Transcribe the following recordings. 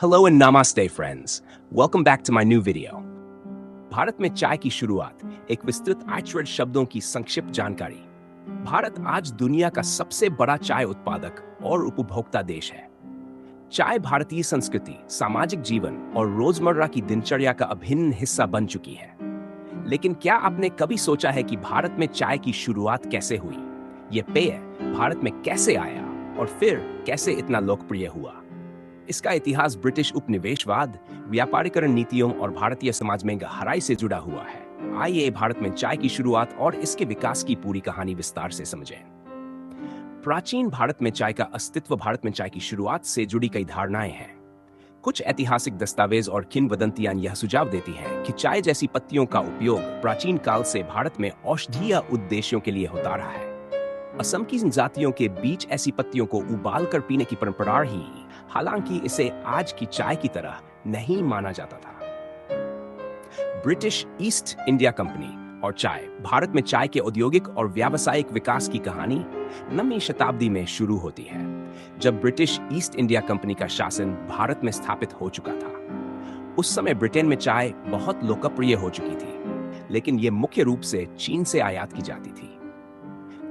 Hello and namaste friends. Welcome back to my new video. Bharat में चाय की शुरुआत, एक विस्तृत आचरण शब्दों की संक्षिप्त जानकारी। भारत आज दुनिया का सबसे बड़ा चाय उत्पादक और उपभोक्ता देश है। चाय भारतीय संस्कृति, सामाजिक जीवन और रोजमर्रा की दिनचर्या का अभिन्न हिस्सा बन चुकी है। लेकिन क्या आपने कभी सोचा है कि भारत में चाय की शुरुआत कैसे हुई? ये पेय भारत में कैसे आया और फिर कैसे इतना लोकप्रिय हुआ? इसका इतिहास ब्रिटिश उपनिवेशवाद, व्यापारीकरण नीतियों और भारतीय समाज में गहराई से जुड़ा हुआ है। आइए भारत में चाय की शुरुआत और इसके विकास की पूरी कहानी विस्तार से समझें। प्राचीन भारत में चाय का अस्तित्व। भारत में चाय की शुरुआत से जुड़ी कई धारणाएं हैं। कुछ ऐतिहासिक दस्तावेज और किंवदंतियां यह सुझाव देती हैं कि चाय जैसी पत्तियों का उपयोग प्राचीन काल से भारत में औषधीय उद्देश्यों के लिए होता रहा है। असम की जातियों के बीच ऐसी पत्तियों को उबालकर पीने की परंपरा ही, हालांकि इसे आज की चाय की तरह नहीं माना जाता था। ब्रिटिश ईस्ट इंडिया कंपनी और चाय। भारत में चाय के औद्योगिक और व्यावसायिक विकास की कहानी 9वीं शताब्दी में शुरू होती है, जब ब्रिटिश ईस्ट इंडिया कंपनी का शासन भारत में स्थापित हो चुका था। उस समय ब्रिटेन में चाय बहुत लोकप्रिय हो चुकी थी, लेकिन यह मुख्य रूप से चीन से आयात की जाती थी।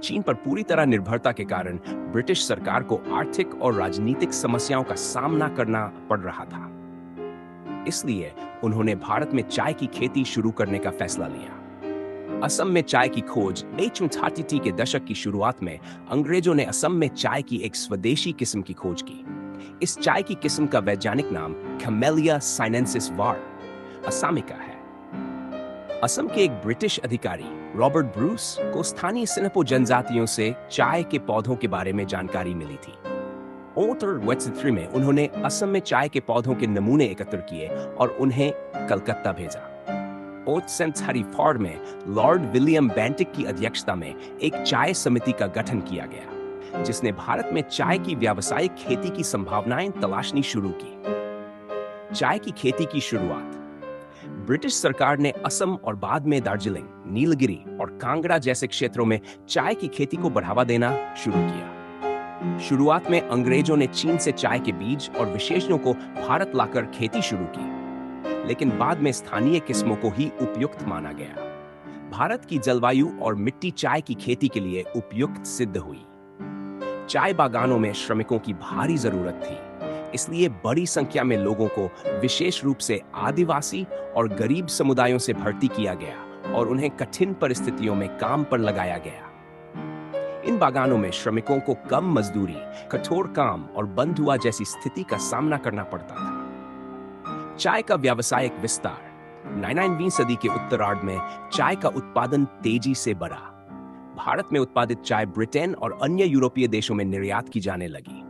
चीन पर पूरी तरह निर्भरता के कारण ब्रिटिश सरकार को आर्थिक और राजनीतिक समस्याओं का सामना करना पड़ रहा था। इसलिए उन्होंने भारत में चाय की खेती शुरू करने का फैसला लिया। असम में चाय की खोज 1830 के दशक की शुरुआत में अंग्रेजों ने असम में चाय की एक स्वदेशी किस्म की खोज की। इस चाय की किस्म का वैज्ञानिक नाम कैमेलिया साइनेंसिस वार असामिका है। असम के एक ब्रिटिश अधिकारी रॉबर्ट ब्रूस को स्थानीय सिनपो जनजातियों से चाय के पौधों के बारे में जानकारी मिली थी। 1883 में उन्होंने असम में चाय के पौधों के नमूने एकत्र किए और उन्हें कलकत्ता भेजा। 1834 में लॉर्ड विलियम बेंटिक की अध्यक्षता में एक चाय समिति का गठन किया गया, जिसने भारत में चाय की व्यावसायिक खेती की संभावनाएं तलाशनी शुरू की। चाय की खेती की शुरुआत। ब्रिटिश सरकार ने असम और बाद में दार्जिलिंग, नीलगिरी और कांगड़ा जैसे क्षेत्रों में चाय की खेती को बढ़ावा देना शुरू किया। शुरुआत में अंग्रेजों ने चीन से चाय के बीज और विशेषणों को भारत लाकर खेती शुरू की, लेकिन बाद में स्थानीय किस्मों को ही उपयुक्त माना गया। भारत की जलवायु और मिट्टी चाय की खेती के लिए उपयुक्त सिद्ध हुई। चाय बागानों में श्रमिकों की भारी जरूरत थी, इसलिए बड़ी संख्या में लोगों को विशेष रूप से आदिवासी और गरीब समुदायों से भर्ती किया गया और उन्हें कठिन परिस्थितियों में काम पर लगाया गया। इन बागानों में श्रमिकों को कम मजदूरी, कठोर काम और बंद हुआ जैसी स्थिति का सामना करना पड़ता था। चाय का व्यावसायिक विस्तार। 19वीं सदी के उत्तरार्ध में चाय का उत्पादन तेजी से बढ़ा। भारत में उत्पादित चाय ब्रिटेन और अन्य यूरोपीय देशों में निर्यात की जाने लगी।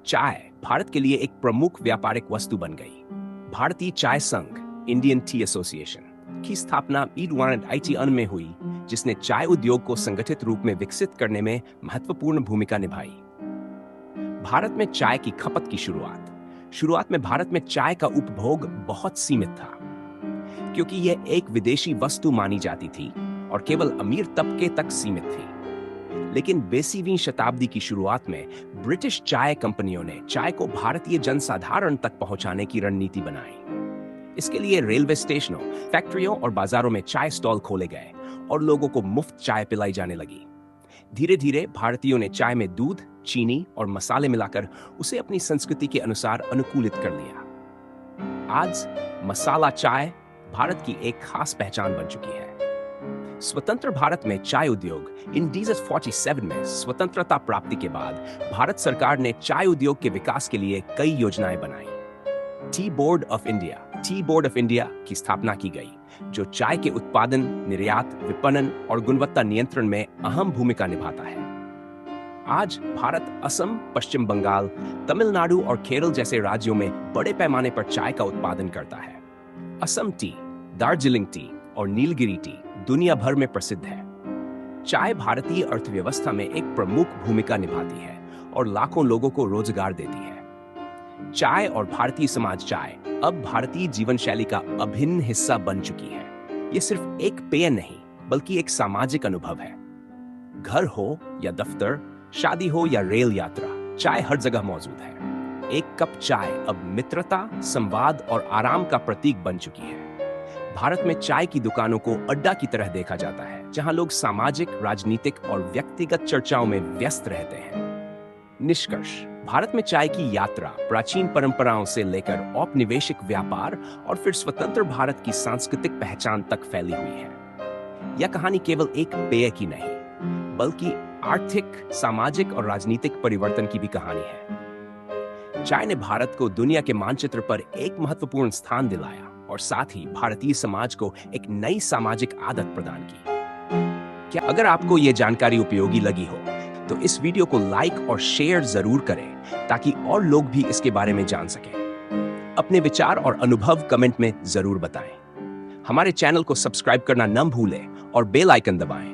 चाय भारत के लिए एक प्रमुख व्यापारिक वस्तु बन गई। भारतीय चाय संघ, इंडियन टी एसोसिएशन की स्थापना 1881 में हुई, जिसने चाय उद्योग को संगठित रूप में विकसित करने में महत्वपूर्ण भूमिका निभाई। भारत में चाय की खपत की शुरुआत में भारत में चाय का उपभोग बहुत सीमित था, क्योंकि यह एक विदेशी वस्तु मानी जाती थी और केवल अमीर तबके तक सीमित थी। लेकिन 20वीं शताब्दी की शुरुआत में ब्रिटिश चाय कंपनियों ने चाय को भारतीय जनसाधारण तक पहुंचाने की रणनीति बनाई। इसके लिए रेलवे स्टेशनों, फैक्ट्रियों और बाजारों में चाय स्टॉल खोले गए और लोगों को मुफ्त चाय पिलाई जाने लगी। धीरे धीरे भारतीयों ने चाय में दूध, चीनी और मसाले मिलाकर उसे अपनी संस्कृति के अनुसार अनुकूलित कर लिया। आज मसाला चाय भारत की एक खास पहचान बन चुकी है। स्वतंत्र भारत में चाय उद्योग। इन 1947 में स्वतंत्रता प्राप्ति के बाद भारत सरकार ने चाय उद्योग के विकास के लिए कई योजनाएं बनाई। टी बोर्ड ऑफ इंडिया की स्थापना की गई, जो चाय के उत्पादन, निर्यात, विपणन और गुणवत्ता नियंत्रण में अहम भूमिका निभाता है। आज भारत असम, पश्चिम बंगाल, तमिलनाडु और केरल जैसे राज्यों में बड़े पैमाने पर चाय का उत्पादन करता है। असम टी, दार्जिलिंग टी और नीलगिरी टी दुनिया भर में प्रसिद्ध है। चाय भारतीय अर्थव्यवस्था में एक प्रमुख भूमिका निभाती है और लाखों लोगों को रोजगार देती है। चाय और भारतीय समाज। चाय अब भारतीय जीवन शैली का अभिन्न हिस्सा बन चुकी है। यह सिर्फ एक पेय नहीं, बल्कि एक सामाजिक अनुभव है। घर हो या दफ्तर, शादी हो या रेल यात्रा, चाय हर जगह मौजूद है। एक कप चाय अब मित्रता, संवाद और आराम का प्रतीक बन चुकी है। भारत में चाय की दुकानों को अड्डा की तरह देखा जाता है, जहां लोग सामाजिक, राजनीतिक और व्यक्तिगत चर्चाओं में व्यस्त रहते हैं। निष्कर्ष: भारत में चाय की यात्रा प्राचीन परंपराओं से लेकर औपनिवेशिक व्यापार और फिर स्वतंत्र भारत की सांस्कृतिक पहचान तक फैली हुई है। यह कहानी केवल एक पेय की नहीं, बल्कि आर्थिक, सामाजिक और राजनीतिक परिवर्तन की भी कहानी है। चाय ने भारत को दुनिया के मानचित्र पर एक महत्वपूर्ण स्थान दिलाया और साथ ही भारतीय समाज को एक नई सामाजिक आदत प्रदान की। क्या अगर आपको यह जानकारी उपयोगी लगी हो तो इस वीडियो को लाइक और शेयर जरूर करें ताकि और लोग भी इसके बारे में जान सकें। अपने विचार और अनुभव कमेंट में जरूर बताएं। हमारे चैनल को सब्सक्राइब करना न भूलें और बेल आइकन दबाएं